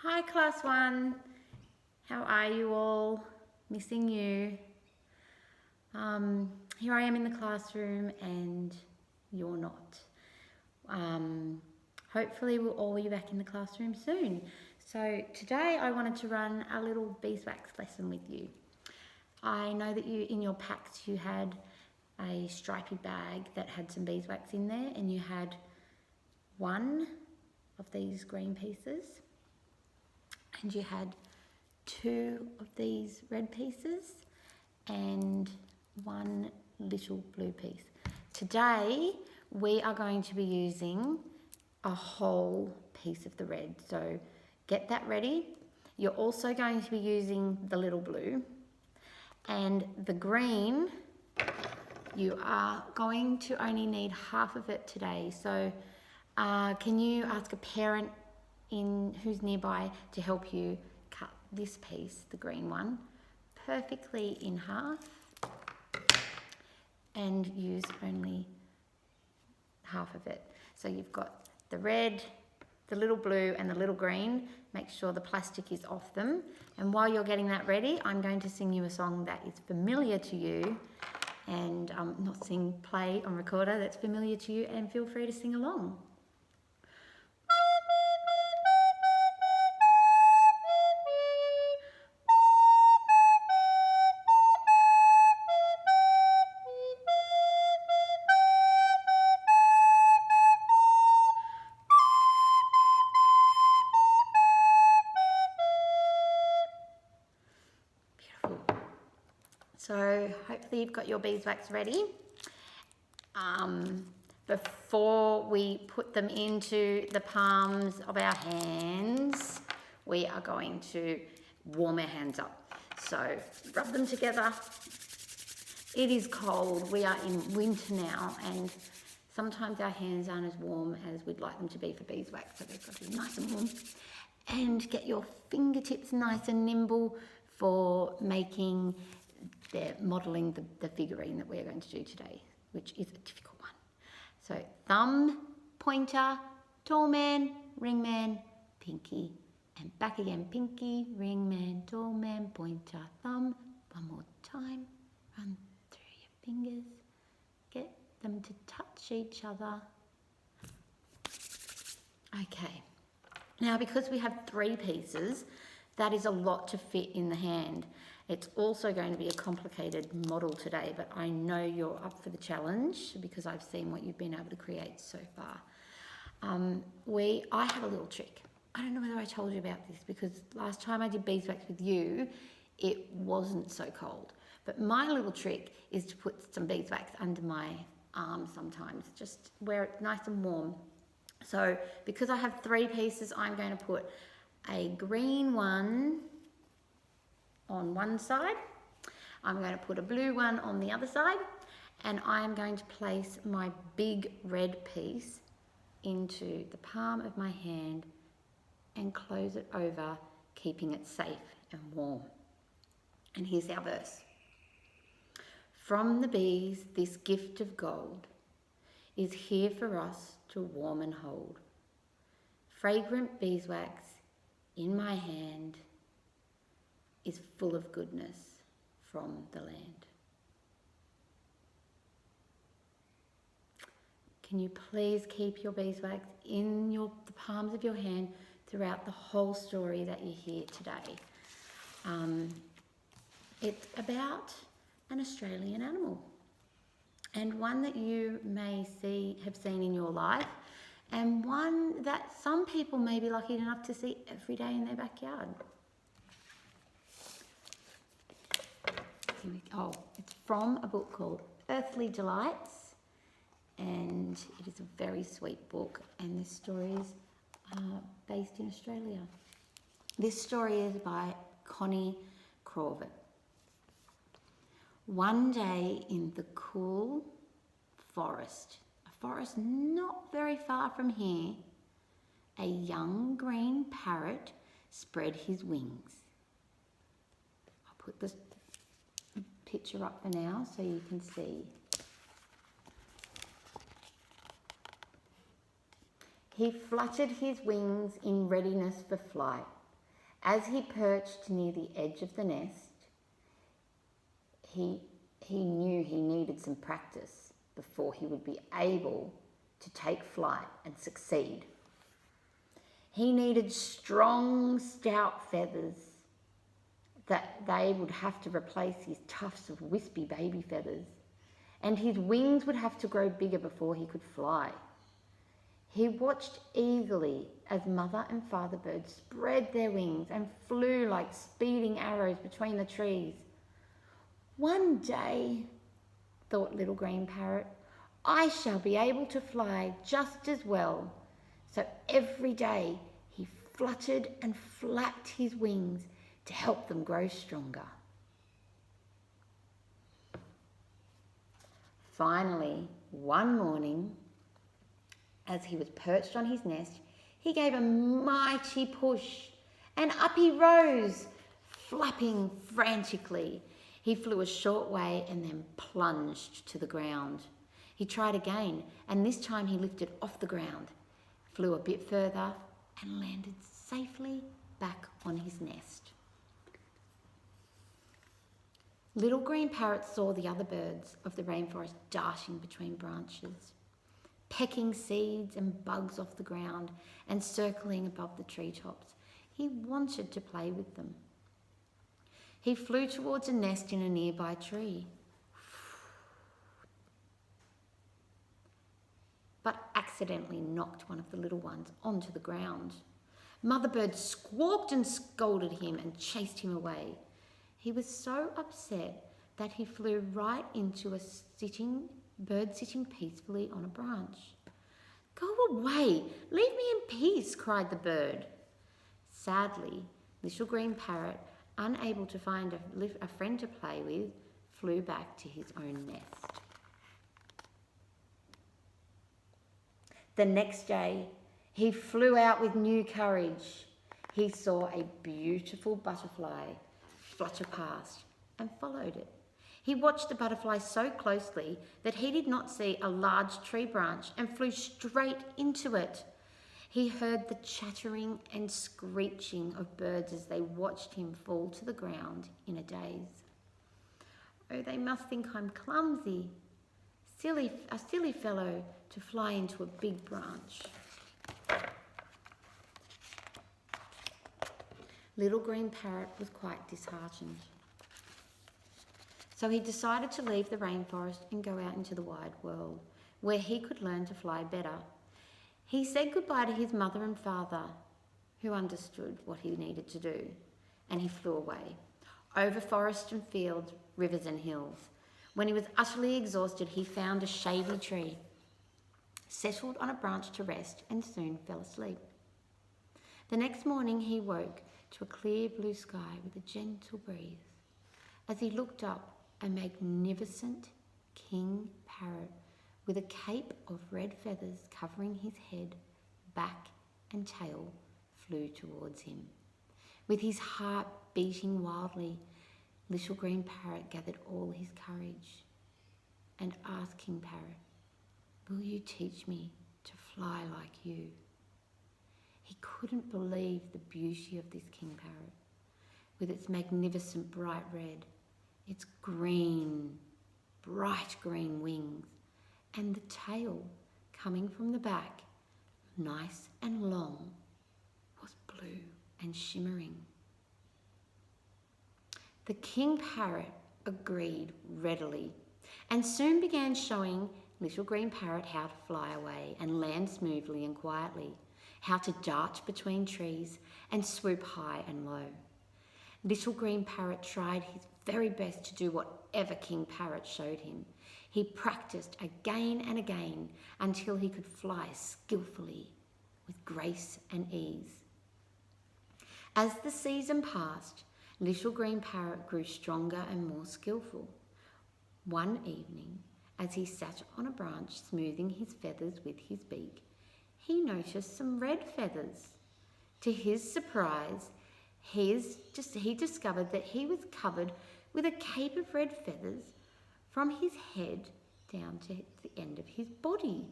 Hi class 1, how are you all? Missing you. Here I am in the classroom and you're not. Hopefully we'll all be back in the classroom soon. So today I wanted to run a little beeswax lesson with you. I know that in your packs you had a stripy bag that had some beeswax in there, and you had one of these green pieces and you had 2 of these red pieces and 1 little blue piece. Today we are going to be using a whole piece of the red, so get that ready. You're also going to be using the little blue, and the green you are going to only need half of it today. So can you ask a parent who's nearby to help you cut this piece, the green one, perfectly in half and use only half of it. So you've got the red, the little blue and the little green. Make sure the plastic is off them. And while you're getting that ready, I'm going to sing you a song that is familiar to you, and not play on recorder, that's familiar to you, and feel free to sing along. So hopefully you've got your beeswax ready. Before we put them into the palms of our hands, we are going to warm our hands up. So rub them together. It is cold. We are in winter now, and sometimes our hands aren't as warm as we'd like them to be for beeswax, so they've got to be nice and warm. And get your fingertips nice and nimble for modelling the figurine that we're going to do today, which is a difficult one. So thumb, pointer, tall man, ring man, pinky, and back again, pinky, ring man, tall man, pointer, thumb. One more time, run through your fingers, get them to touch each other. Okay, now because we have 3 pieces, that is a lot to fit in the hand. It's also going to be a complicated model today, but I know you're up for the challenge because I've seen what you've been able to create so far. I have a little trick. I don't know whether I told you about this, because last time I did beeswax with you, it wasn't so cold. But my little trick is to put some beeswax under my arm sometimes, just where it's nice and warm. So because I have 3 pieces, I'm going to put a green one on one side, I'm going to put a blue one on the other side, and I'm going to place my big red piece into the palm of my hand and close it over, keeping it safe and warm. And here's our verse. From the bees, this gift of gold is here for us to warm and hold. Fragrant beeswax in my hand is full of goodness from the land. Can you please keep your beeswax in the palms of your hand throughout the whole story that you hear today? It's about an Australian animal, and one that you may have seen in your life, and one that some people may be lucky enough to see every day in their backyard. It's from a book called Earthly Delights, and it is a very sweet book, and this story is based in Australia. This story is by Connie Crawford. One day in the cool forest, a forest not very far from here, a young green parrot spread his wings. I'll put this picture up for now so you can see. He fluttered his wings in readiness for flight. As he perched near the edge of the nest, he knew he needed some practice before he would be able to take flight and succeed. He needed strong, stout feathers that they would have to replace his tufts of wispy baby feathers, and his wings would have to grow bigger before he could fly. He watched eagerly as mother and father birds spread their wings and flew like speeding arrows between the trees. One day, thought little green parrot, I shall be able to fly just as well. So every day he fluttered and flapped his wings to help them grow stronger. Finally, one morning, as he was perched on his nest, he gave a mighty push, and up he rose, flapping frantically. He flew a short way and then plunged to the ground. He tried again, and this time he lifted off the ground, flew a bit further, and landed safely back on his nest. Little green parrot saw the other birds of the rainforest darting between branches, pecking seeds and bugs off the ground and circling above the treetops. He wanted to play with them. He flew towards a nest in a nearby tree, but accidentally knocked one of the little ones onto the ground. Mother bird squawked and scolded him and chased him away. He was so upset that he flew right into a bird sitting peacefully on a branch. Go away, leave me in peace, cried the bird. Sadly, little green parrot, unable to find a friend to play with, flew back to his own nest. The next day, he flew out with new courage. He saw a beautiful butterfly flutter past and followed it. He watched the butterfly so closely that he did not see a large tree branch and flew straight into it. He heard the chattering and screeching of birds as they watched him fall to the ground in a daze. Oh, they must think I'm clumsy, a silly fellow to fly into a big branch. Little green parrot was quite disheartened. So he decided to leave the rainforest and go out into the wide world, where he could learn to fly better. He said goodbye to his mother and father, who understood what he needed to do, and he flew away, over forest and fields, rivers and hills. When he was utterly exhausted, he found a shady tree, settled on a branch to rest, and soon fell asleep. The next morning he woke to a clear blue sky with a gentle breeze. As he looked up, a magnificent king parrot with a cape of red feathers covering his head, back and tail flew towards him. With his heart beating wildly, little green parrot gathered all his courage and asked King Parrot, "Will you teach me to fly like you?" He couldn't believe the beauty of this king parrot, with its magnificent bright red, its green, bright green wings, and the tail coming from the back, nice and long, was blue and shimmering. The king parrot agreed readily and soon began showing little green parrot how to fly away and land smoothly and quietly, how to dart between trees and swoop high and low. Little green parrot tried his very best to do whatever King Parrot showed him. He practiced again and again until he could fly skillfully with grace and ease. As the season passed, little green parrot grew stronger and more skillful. One evening, as he sat on a branch smoothing his feathers with his beak, he noticed some red feathers. To his surprise, he discovered that he was covered with a cape of red feathers from his head down to the end of his body,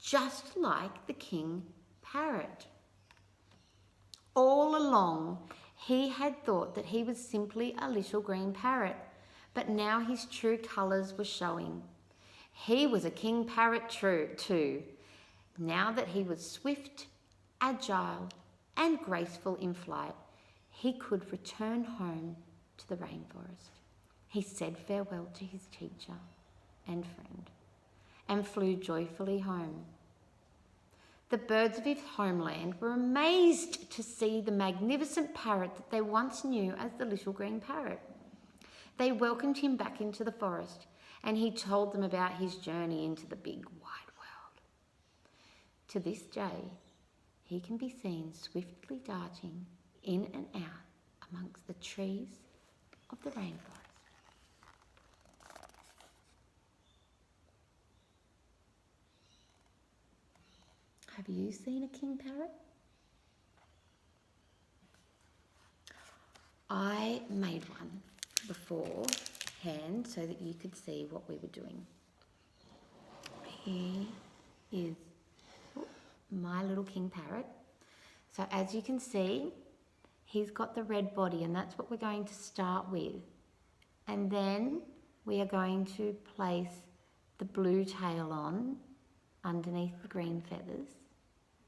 just like the king parrot. All along, He had thought that he was simply a little green parrot, but now his true colours were showing. He was a king parrot too, now that he was swift, agile, and graceful in flight. He could return home to the rainforest. He said farewell to his teacher and friend and flew joyfully home. The birds of his homeland were amazed to see the magnificent parrot that they once knew as the little green parrot. They welcomed him back into the forest, and he told them about his journey into the big wide world. To this day, he can be seen swiftly darting in and out amongst the trees of the rainforest. Have you seen a king parrot? I made one beforehand so that you could see what we were doing. Here is my little king parrot. So as you can see, he's got the red body, and that's what we're going to start with. And then we are going to place the blue tail on underneath the green feathers,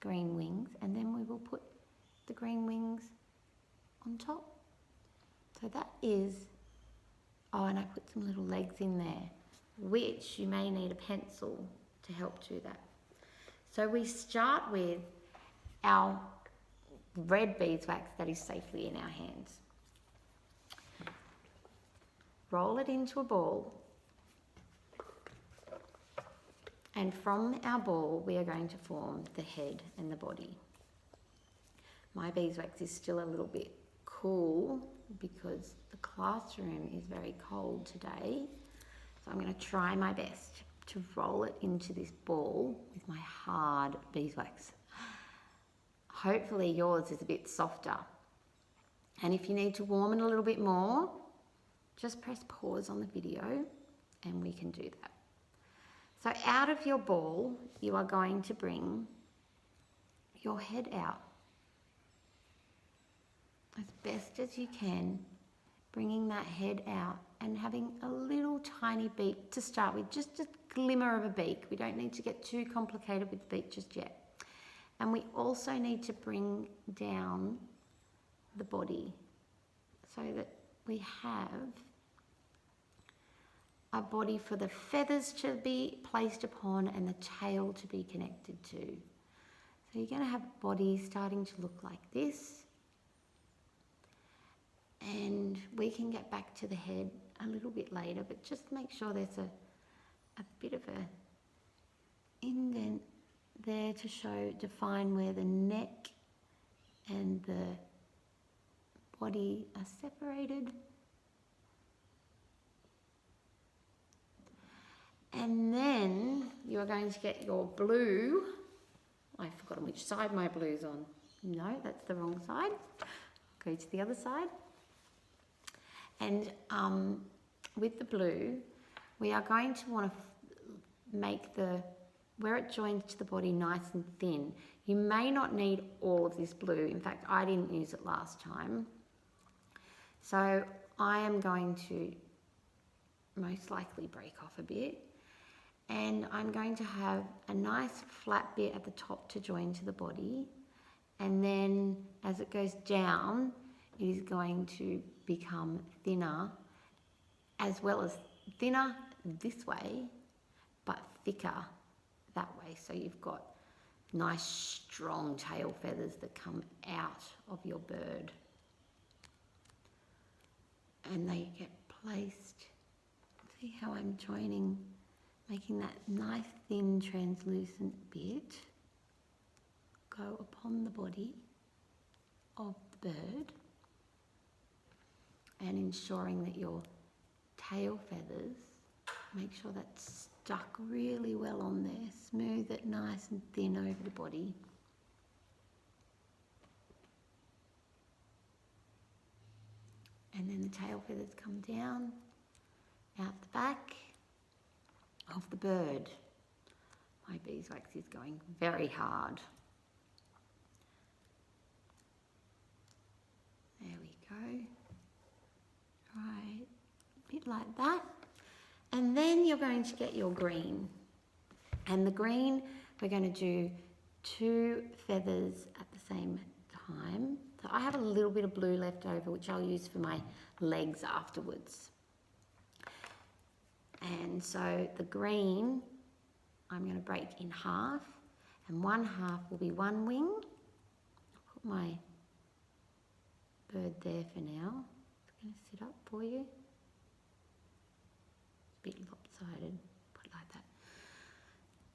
green wings, and then we will put the green wings on top. So that is, oh, and I put some little legs in there, which you may need a pencil to help do that. So we start with our red beeswax that is safely in our hands. Roll it into a ball. And from our ball, we are going to form the head and the body. My beeswax is still a little bit cool because the classroom is very cold today. So I'm going to try my best to roll it into this ball with my hard beeswax. Hopefully yours is a bit softer. And if you need to warm it a little bit more, just press pause on the video and we can do that. So out of your ball, you are going to bring your head out as best as you can, bringing that head out and having a little tiny beak to start with, just a glimmer of a beak. We don't need to get too complicated with the beak just yet. And we also need to bring down the body so that we have a body for the feathers to be placed upon and the tail to be connected to. So you're going to have a body starting to look like this. And we can get back to the head a little bit later, but just make sure there's a bit of a indent there to define where the neck and the body are separated. And then you are going to get your blue. I've forgotten which side my blue's on. No, that's the wrong side. Go to the other side. And with the blue, we are going to want to make where it joins to the body nice and thin. You may not need all of this blue. In fact, I didn't use it last time. So I am going to most likely break off a bit. And I'm going to have a nice flat bit at the top to join to the body. And then as it goes down, it is going to become thinner, as well as thinner this way, but thicker that way. So you've got nice strong tail feathers that come out of your bird. And they get placed. See how I'm joining, making that nice thin translucent bit go upon the body of the bird, and ensuring that your tail feathers, make sure that's stuck really well on there. Smooth it nice and thin over the body. And then the tail feathers come down out the back of the bird. My beeswax is going very hard. There we like that. And then you're going to get your green. And the green, we're going to do 2 feathers at the same time. So I have a little bit of blue left over, which I'll use for my legs afterwards. And so the green, I'm going to break in half, and one half will be one wing. I'll put my bird there for now. It's going to sit up for you. It's a bit lopsided, put it like that.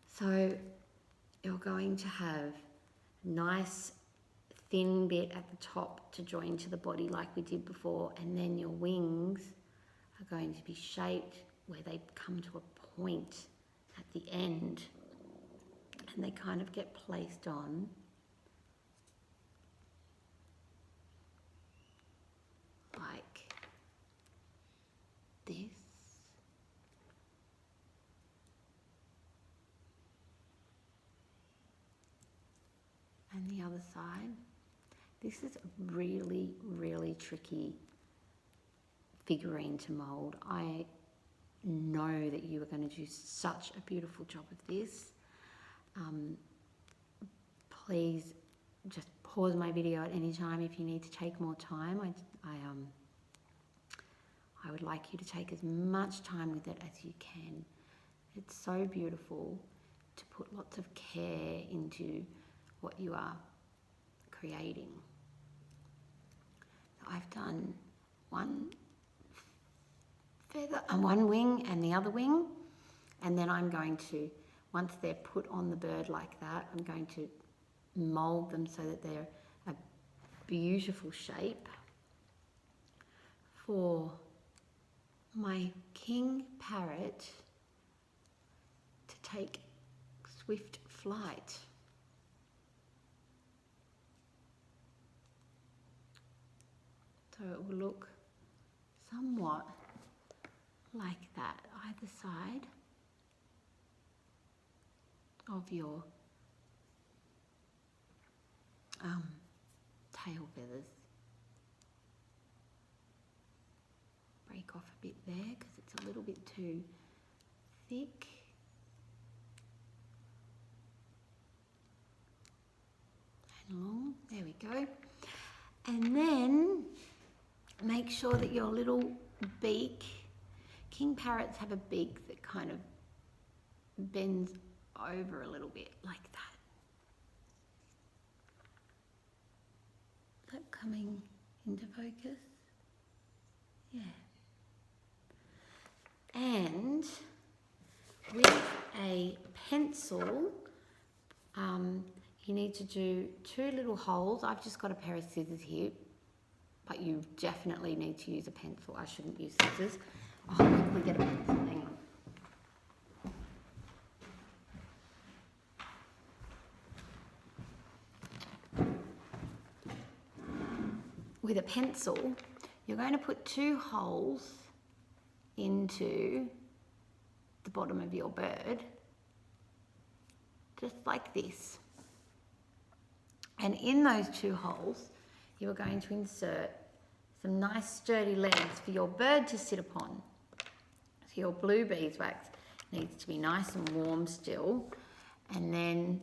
So you're going to have a nice thin bit at the top to join to the body like we did before, and then your wings are going to be shaped where they come to a point at the end, and they kind of get placed on like this. And the other side. This is a really, really tricky figurine to mould. I know that you are going to do such a beautiful job of this. Please just pause my video at any time if you need to take more time. I would like you to take as much time with it as you can. It's so beautiful to put lots of care into what you are creating. I've done one feather and one wing and the other wing, and then I'm going to, once they're put on the bird like that, I'm going to mould them so that they're a beautiful shape for my king parrot to take swift flight. So it will look somewhat like that, either side of your tail feathers. Break off a bit there because it's a little bit too thick. And long, there we go. And then make sure that your little beak, king parrots have a beak that kind of bends over a little bit like that. Is that coming into focus? Yeah. And with a pencil, you need to do 2 little holes. I've just got a pair of scissors here, but you definitely need to use a pencil. I shouldn't use scissors. I'll quickly get a pencil. Hang on. With a pencil, you're going to put 2 holes into the bottom of your bird, just like this. And in those 2 holes, you are going to insert some nice sturdy legs for your bird to sit upon. So your blue beeswax needs to be nice and warm still. And then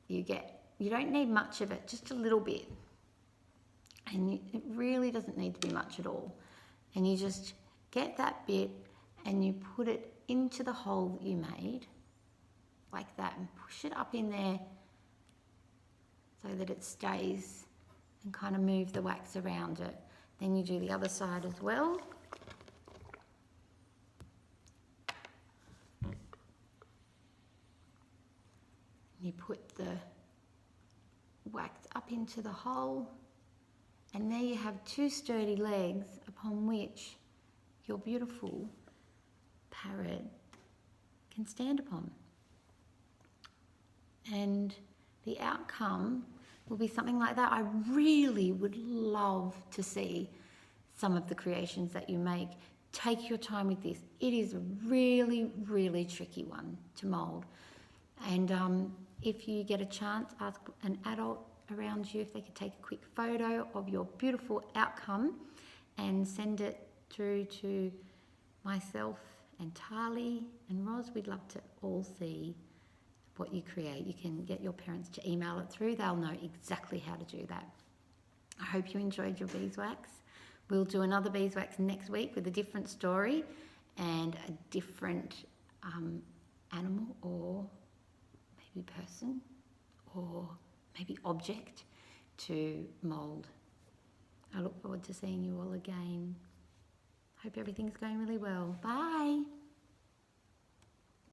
you don't need much of it, just a little bit. And it really doesn't need to be much at all. And you just get that bit and you put it into the hole that you made, like that, and push it up in there so that it stays, and kind of move the wax around it. Then you do the other side as well. You put the wax up into the hole, and there you have 2 sturdy legs upon which your beautiful parrot can stand upon. And the outcome will be something like that. I really would love to see some of the creations that you make. Take your time with this. It is a really, really tricky one to mould. And if you get a chance, ask an adult around you if they could take a quick photo of your beautiful outcome and send it through to myself and Tali and Roz, we'd love to all see what you create. You can get your parents to email it through. They'll know exactly how to do that. I hope you enjoyed your beeswax. We'll do another beeswax next week with a different story and a different animal or maybe person or maybe object to mould. I look forward to seeing you all again. Hope everything's going really well. Bye.